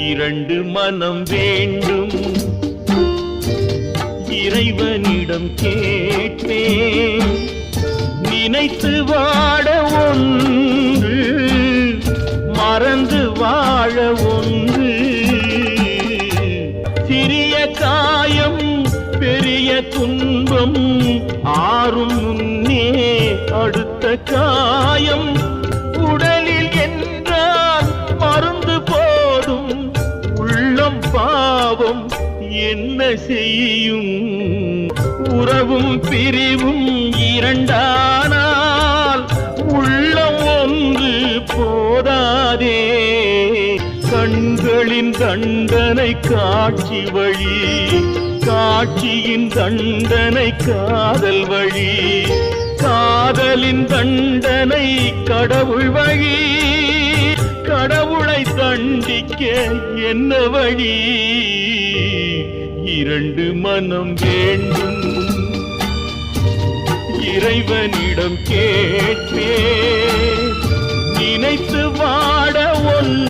இரண்டு மனம் வேண்டும் இறைவனிடம் கேட்டேன். நினைத்து வாட ஒன்று, மறந்து வாழ ஒன்று. சிறிய காயம் பெரிய துன்பம் ஆறும் முன்னே அடுத்த காயம். உடலில் என்றால் மருந்து போதும், உள்ளம் பாவம் என்ன செய்யும்? உறவும் பிரிவும் இரண்டானால் உள்ளம் ஒன்று போதாதே. கண்களின் தண்டனை காட்சி வழி, காட்சியின் தண்டனை காதல் வழி, காதலின் தண்டனை கடவுள் வழி. கடவுளை தண்டிக்க என்ன வழி? இரண்டு மனம் வேண்டும் இறைவனிடம் கேட்பேன்.